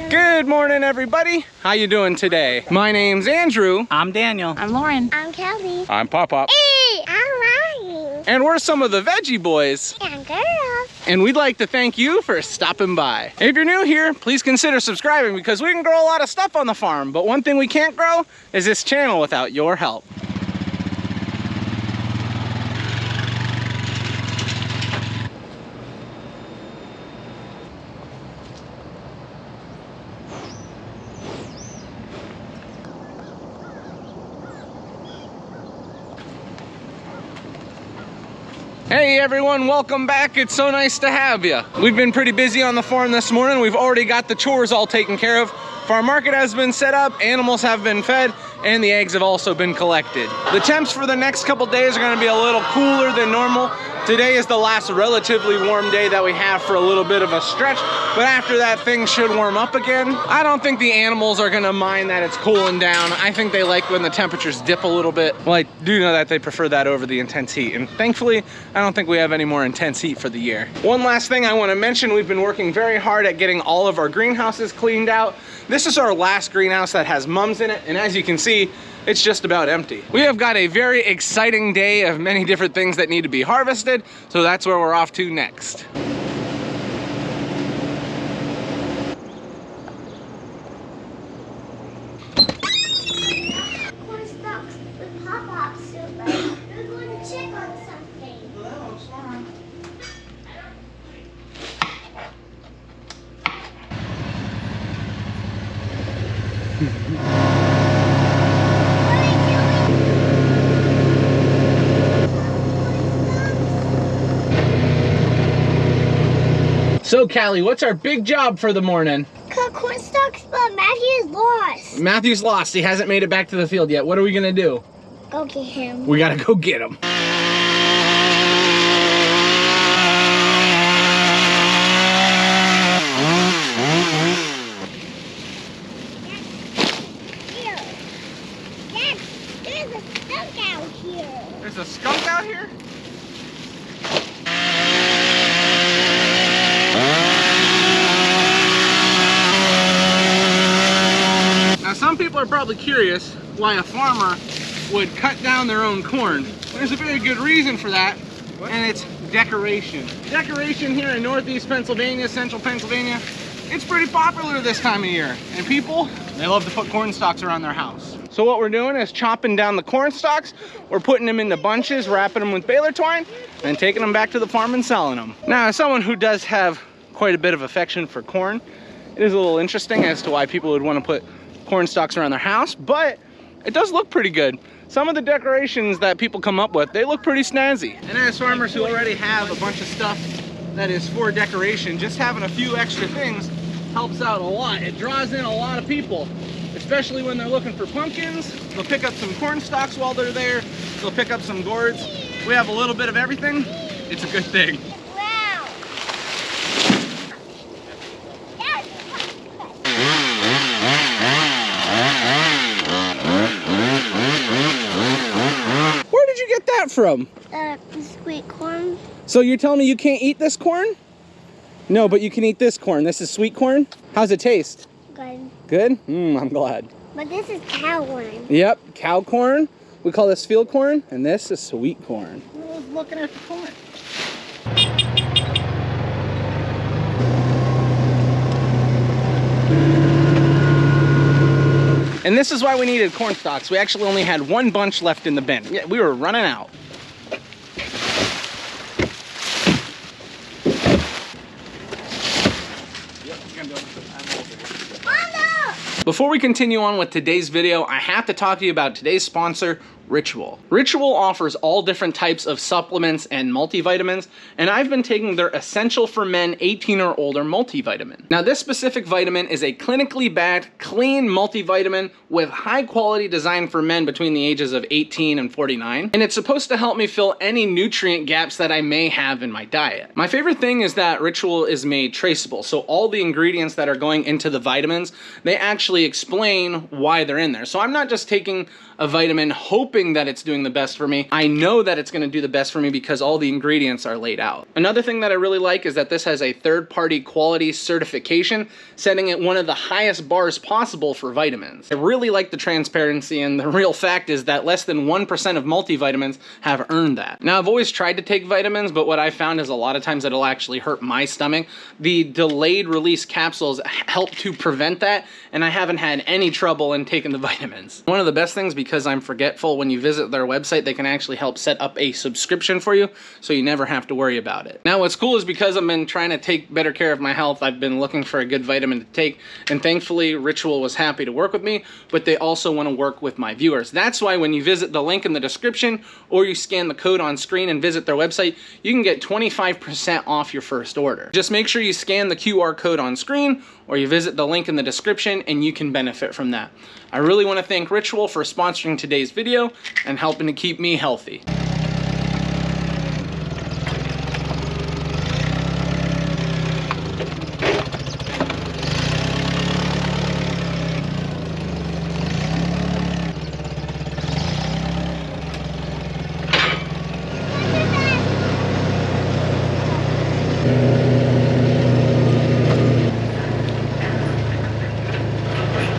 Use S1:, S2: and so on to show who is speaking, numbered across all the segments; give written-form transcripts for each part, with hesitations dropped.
S1: Good morning, everybody. How you doing today? My name's Andrew.
S2: I'm Daniel.
S3: I'm Lauren.
S4: I'm Kelly.
S1: I'm Pop-Pop.
S4: Hey, I'm Ryan.
S1: And we're some of the Veggie boys.
S4: And girls.
S1: And we'd like to thank you for stopping by. If you're new here, please consider subscribing because we can grow a lot of stuff on the farm, but one thing we can't grow is this channel without your help. Hey everyone, welcome back. It's so nice to have you. We've been pretty busy on the farm this morning. We've already got the chores all taken care of. Farm market has been set up, animals have been fed, and the eggs have also been collected. The temps for the next couple days are gonna be a little cooler than normal. Today is the last relatively warm day that we have for a little bit of a stretch, but after that, things should warm up again. I don't think the animals are gonna mind that it's cooling down. I think they like when the temperatures dip a little bit. Well, I do know that they prefer that over the intense heat, and thankfully, I don't think we have any more intense heat for the year. One last thing I wanna mention, we've been working very hard at getting all of our greenhouses cleaned out. This is our last greenhouse that has mums in it, and as you can see, it's just about empty. We have got a very exciting day of many different things that need to be harvested, so that's where we're off to next.
S4: Corn stalks with pop-up soup. We're going to check on something.
S1: So Callie, what's our big job for the morning?
S4: Cook corn stalks, but Matthew's lost.
S1: Matthew's lost, he hasn't made it back to the field yet. What are we gonna do?
S4: Go get him.
S1: We gotta go get him.
S4: Here. Dad, there's a skunk out here.
S1: There's a skunk out here? Now some people are probably curious why a farmer would cut down their own corn. There's a very good reason for that, and it's decoration. Decoration here in Northeast Pennsylvania, Central Pennsylvania, it's pretty popular this time of year. And people, they love to put corn stalks around their house. So what we're doing is chopping down the corn stalks, we're putting them into bunches, wrapping them with baler twine, and taking them back to the farm and selling them. Now, as someone who does have quite a bit of affection for corn, it is a little interesting as to why people would want to put corn stalks around their house, but it does look pretty good. Some of the decorations that people come up with, they look pretty snazzy. And as farmers who already have a bunch of stuff that is for decoration, just having a few extra things helps out a lot. It draws in a lot of people, especially when they're looking for pumpkins. They'll pick up some corn stalks while they're there. They'll pick up some gourds. We have a little bit of everything. It's a good thing.
S4: Wow.
S1: Where did you get that from?
S4: Sweet corn.
S1: So you're telling me you can't eat this corn? No, but you can eat this corn. This is sweet corn. How's it taste?
S4: Good.
S1: Good? I'm glad.
S4: But this is cow corn.
S1: Yep, cow corn. We call this field corn, and this is sweet corn.
S2: Who's looking at the corn?
S1: And this is why we needed corn stalks. We actually only had one bunch left in the bin. Yeah, we were running out. Before we continue on with today's video, I have to talk to you about today's sponsor, Ritual. Ritual offers all different types of supplements and multivitamins, and I've been taking their Essential for Men 18 or older multivitamin. Now this specific vitamin is a clinically backed, clean multivitamin with high quality design for men between the ages of 18 and 49, and it's supposed to help me fill any nutrient gaps that I may have in my diet. My favorite thing is that Ritual is made traceable, so all the ingredients that are going into the vitamins, they actually explain why they're in there. So I'm not just taking a vitamin hoping hoping that it's doing the best for me. I know that it's gonna do the best for me because all the ingredients are laid out. Another thing that I really like is that this has a third-party quality certification, setting it one of the highest bars possible for vitamins. I really like the transparency, and the real fact is that less than 1% of multivitamins have earned that. Now, I've always tried to take vitamins, but what I found is a lot of times it'll actually hurt my stomach. The delayed release capsules help to prevent that, and I haven't had any trouble in taking the vitamins. One of the best things, because I'm forgetful, when you visit their website, they can actually help set up a subscription for you, so you never have to worry about it. Now, what's cool is because I've been trying to take better care of my health, I've been looking for a good vitamin to take, and thankfully Ritual was happy to work with me, but they also want to work with my viewers. That's why when you visit the link in the description, or you scan the code on screen and visit their website, you can get 25% off your first order. Just make sure you scan the QR code on screen, or you visit the link in the description, and you can benefit from that. I really want to thank Ritual for sponsoring today's video and helping to keep me healthy.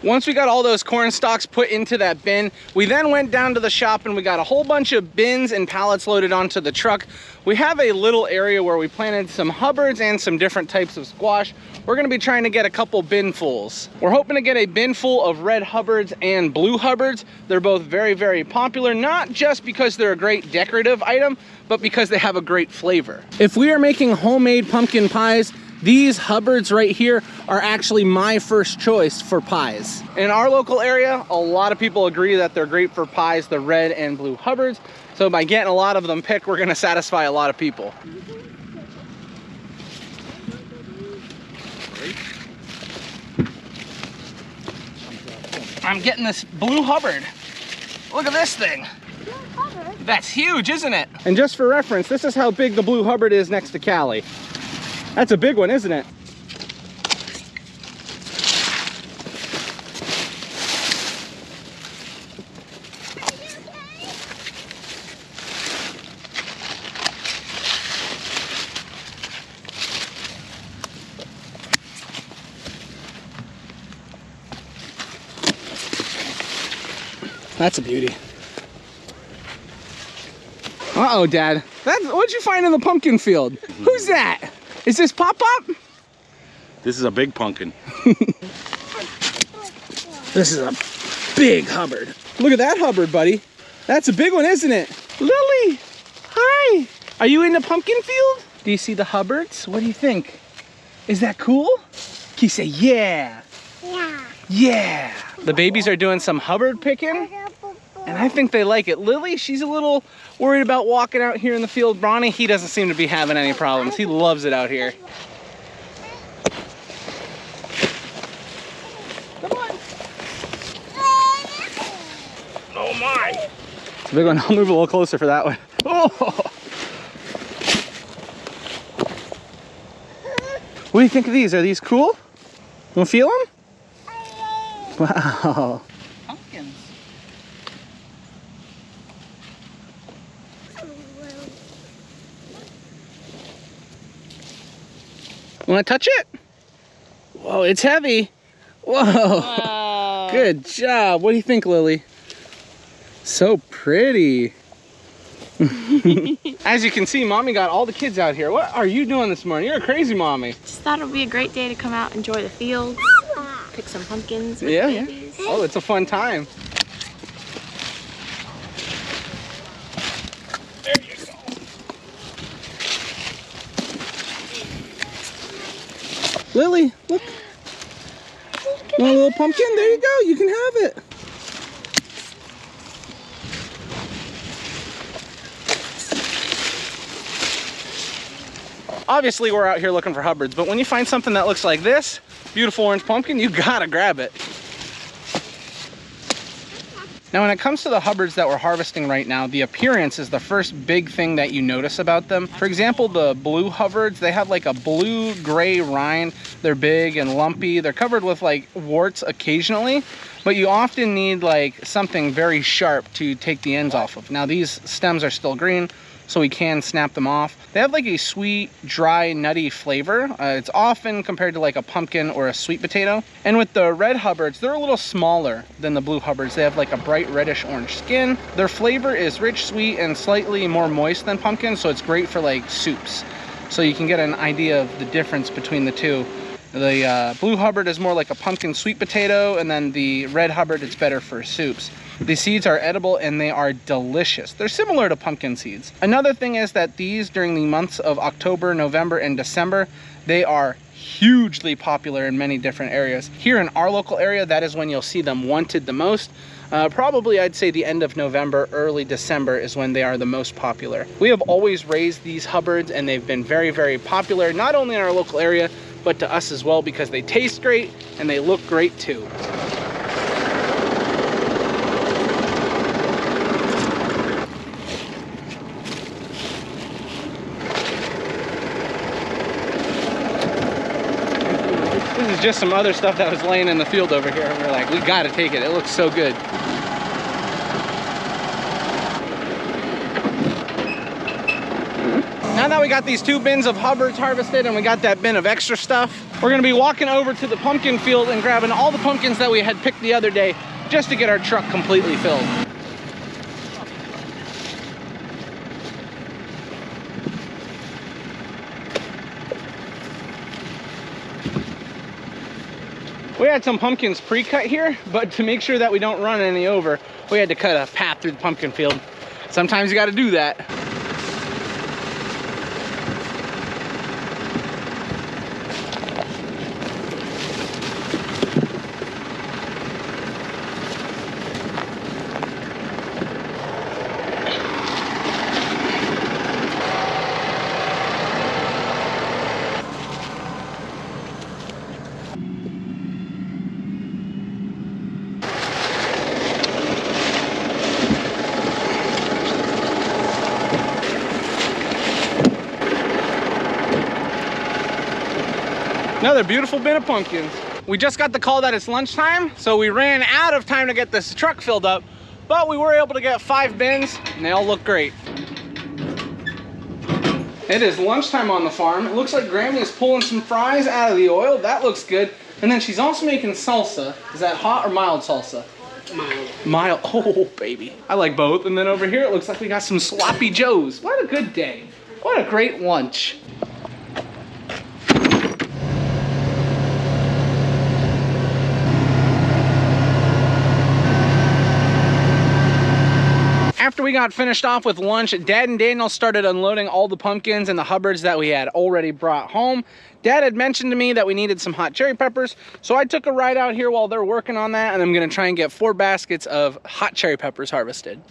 S1: Once we got all those corn stalks put into that bin, we then went down to the shop and we got a whole bunch of bins and pallets loaded onto the truck. We have a little area where we planted some Hubbards and some different types of squash. We're gonna be trying to get a couple binfuls. We're hoping to get a bin full of red Hubbards and blue Hubbards. They're both very, very popular, not just because they're a great decorative item, but because they have a great flavor. If we are making homemade pumpkin pies, these Hubbards right here are actually my first choice for pies. In our local area, a lot of people agree that they're great for pies, the red and blue Hubbards. So by getting a lot of them picked, we're gonna satisfy a lot of people. I'm getting this blue Hubbard. Look at this thing. That's huge, isn't it? And just for reference, this is how big the blue Hubbard is next to Callie. That's a big one, isn't it? That's a beauty. Uh-oh, Dad. What'd you find in the pumpkin field? Who's that? Is this Pop-Pop?
S2: This is a big pumpkin.
S1: This is a big Hubbard. Look at that Hubbard, buddy. That's a big one, isn't it? Lily, hi. Are you in the pumpkin field? Do you see the Hubbards? What do you think? Is that cool? Can you say yeah?
S4: Yeah.
S1: Yeah. The babies are doing some Hubbard picking, and I think they like it. Lily, she's a little worried about walking out here in the field. Bronny, he doesn't seem to be having any problems. He loves it out here. Come on. Oh my. It's a big one. I'll move a little closer for that one. Oh. What do you think of these? Are these cool? You want to feel them? Wow. Pumpkins. Want to touch it? Whoa, it's heavy. Whoa. Wow. Good job. What do you think, Lily? So pretty. As you can see, Mommy got all the kids out here. What are you doing this morning? You're a crazy mommy.
S3: Just thought it would be a great day to come out, enjoy the fields, pick some pumpkins with
S1: Yeah.
S3: babies.
S1: Oh, it's a fun time. There you go. Lily, look. Want a little pumpkin? There you go. You can have it. Obviously, we're out here looking for Hubbards, but when you find something that looks like this, beautiful orange pumpkin, you gotta grab it. Now, when it comes to the Hubbards that we're harvesting right now, the appearance is the first big thing that you notice about them. For example, the blue Hubbards, they have like a blue-gray rind. They're big and lumpy. They're covered with like warts occasionally, but you often need like something very sharp to take the ends off of. Now, these stems are still green, so we can snap them off. They have like a sweet, dry, nutty flavor. It's often compared to like a pumpkin or a sweet potato. And with the red Hubbards, they're a little smaller than the blue Hubbards. They have like a bright reddish orange skin. Their flavor is rich, sweet, and slightly more moist than pumpkin, so it's great for like soups. So you can get an idea of the difference between the two. The blue Hubbard is more like a pumpkin sweet potato, and then the red Hubbard, it's better for soups. The seeds are edible and they are delicious. They're similar to pumpkin seeds. Another thing is that these, during the months of October, November, and December, they are hugely popular in many different areas. Here in our local area, that is when you'll see them wanted the most. Probably I'd say the end of November, early December is when they are the most popular. We have always raised these Hubbards and they've been very, very popular, not only in our local area, but to us as well, because they taste great and they look great too. This is just some other stuff that was laying in the field over here, and we're like, we gotta take it. It looks so good. Now that we got these 2 bins of Hubbards harvested and we got that bin of extra stuff, we're gonna be walking over to the pumpkin field and grabbing all the pumpkins that we had picked the other day just to get our truck completely filled. We had some pumpkins pre-cut here, but to make sure that we don't run any over, we had to cut a path through the pumpkin field. Sometimes you gotta do that. Another beautiful bin of pumpkins. We just got the call that it's lunchtime, so we ran out of time to get this truck filled up, but we were able to get 5 bins and they all look great. It is lunchtime on the farm. It looks like Grammy is pulling some fries out of the oil. That looks good. And then she's also making salsa. Is that hot or mild salsa? Mild. Mild. Oh, baby. I like both. And then over here, it looks like we got some sloppy joes. What a good day. What a great lunch. After we got finished off with lunch, Dad and Daniel started unloading all the pumpkins and the Hubbards that we had already brought home. Dad had mentioned to me that we needed some hot cherry peppers, so I took a ride out here while they're working on that, and I'm gonna try and get 4 baskets of hot cherry peppers harvested.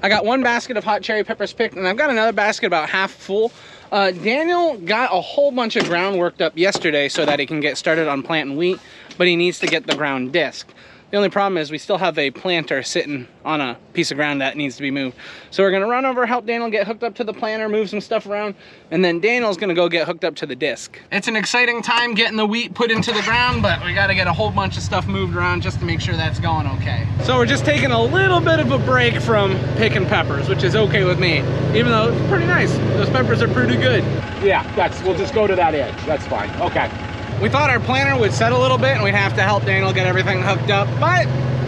S1: I got 1 basket of hot cherry peppers picked, and I've got another basket about half full. Daniel got a whole bunch of ground worked up yesterday so that he can get started on planting wheat, but he needs to get the ground disc. The only problem is we still have a planter sitting on a piece of ground that needs to be moved. So we're gonna run over, help Daniel get hooked up to the planter, move some stuff around, and then Daniel's gonna go get hooked up to the disc. It's an exciting time getting the wheat put into the ground, but we gotta get a whole bunch of stuff moved around just to make sure that's going okay. So we're just taking a little bit of a break from picking peppers, which is okay with me, even though it's pretty nice. Those peppers are pretty good.
S2: Yeah, we'll just go to that edge. That's fine. Okay.
S1: We thought our planter would set a little bit and we'd have to help Daniel get everything hooked up, but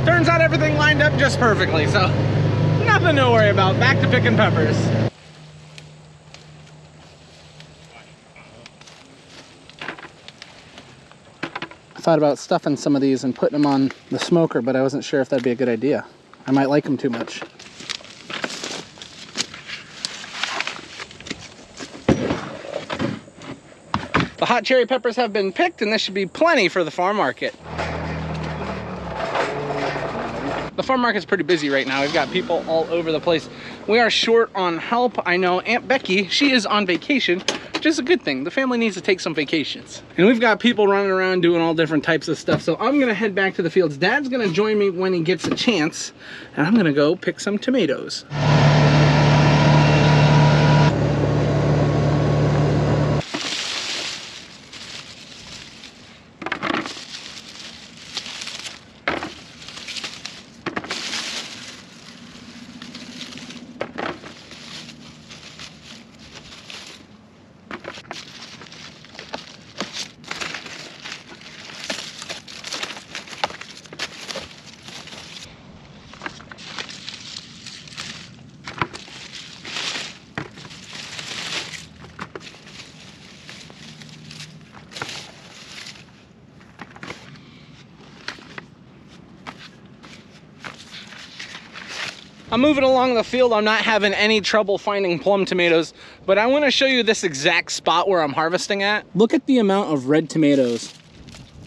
S1: turns out everything lined up just perfectly, so nothing to worry about. Back to picking peppers. I thought about stuffing some of these and putting them on the smoker, but I wasn't sure if that'd be a good idea. I might like them too much. The hot cherry peppers have been picked, and this should be plenty for the farm market. The farm market's pretty busy right now. We've got people all over the place. We are short on help. I know Aunt Becky, she is on vacation, which is a good thing. The family needs to take some vacations. And we've got people running around doing all different types of stuff. So I'm gonna head back to the fields. Dad's gonna join me when he gets a chance, and I'm gonna go pick some tomatoes. I'm moving along the field. I'm not having any trouble finding plum tomatoes, but I want to show you this exact spot where I'm harvesting at. Look at the amount of red tomatoes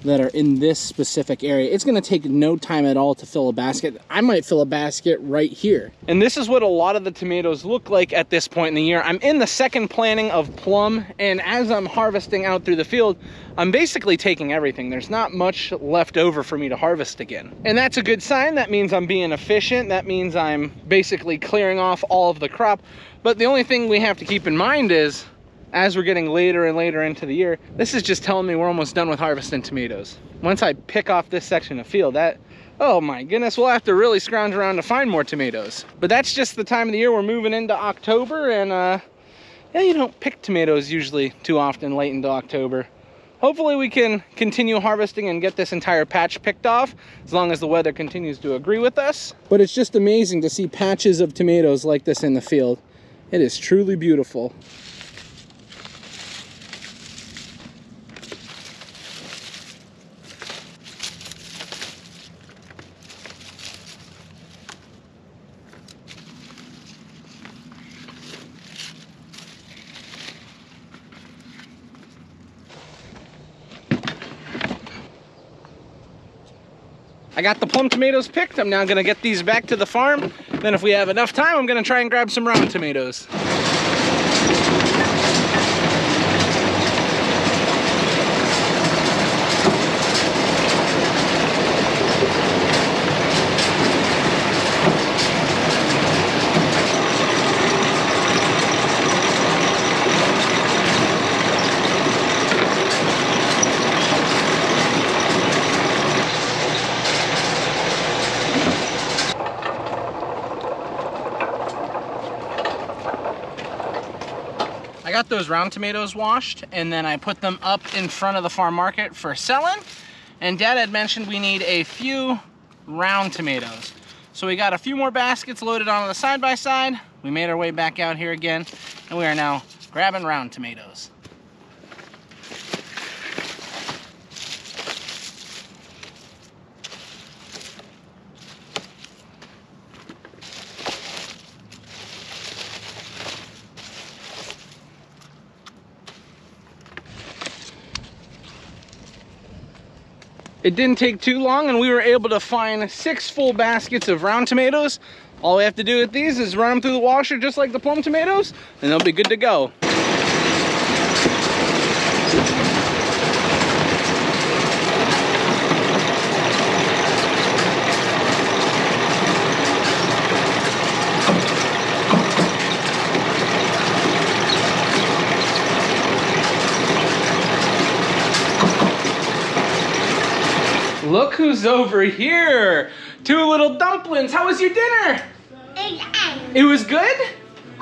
S1: that are in this specific area. It's gonna take no time at all to fill a basket. I might fill a basket right here. And this is what a lot of the tomatoes look like at this point in the year. I'm in the second planting of plum, and as I'm harvesting out through the field, I'm basically taking everything. There's not much left over for me to harvest again. And that's a good sign. That means I'm being efficient. That means I'm basically clearing off all of the crop. But the only thing we have to keep in mind is, as we're getting later and later into the year, this is just telling me we're almost done with harvesting tomatoes. Once I pick off this section of field, oh my goodness, we'll have to really scrounge around to find more tomatoes. But that's just the time of the year. We're moving into October, and yeah, you don't pick tomatoes usually too often late into October. Hopefully we can continue harvesting and get this entire patch picked off, as long as the weather continues to agree with us. But it's just amazing to see patches of tomatoes like this in the field. It is truly beautiful. I got the plum tomatoes picked. I'm now gonna get these back to the farm. Then if we have enough time, I'm gonna try and grab some round tomatoes. I got those round tomatoes washed, and then I put them up in front of the farm market for selling. And Dad had mentioned we need a few round tomatoes. So we got a few more baskets loaded onto the side-by-side. We made our way back out here again, and we are now grabbing round tomatoes. It didn't take too long, and we were able to find 6 full baskets of round tomatoes. All we have to do with these is run them through the washer just like the plum tomatoes, and they'll be good to go. who's over here? Two little dumplings. How was your dinner? It was good?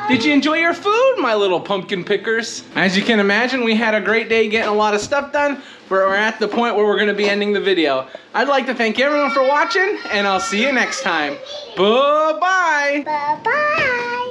S1: Did you enjoy your food, my little pumpkin pickers? As you can imagine, we had a great day getting a lot of stuff done. We're at the point where we're gonna be ending the video. I'd like to thank everyone for watching, and I'll see you next time. Bye-bye.
S4: Bye-bye.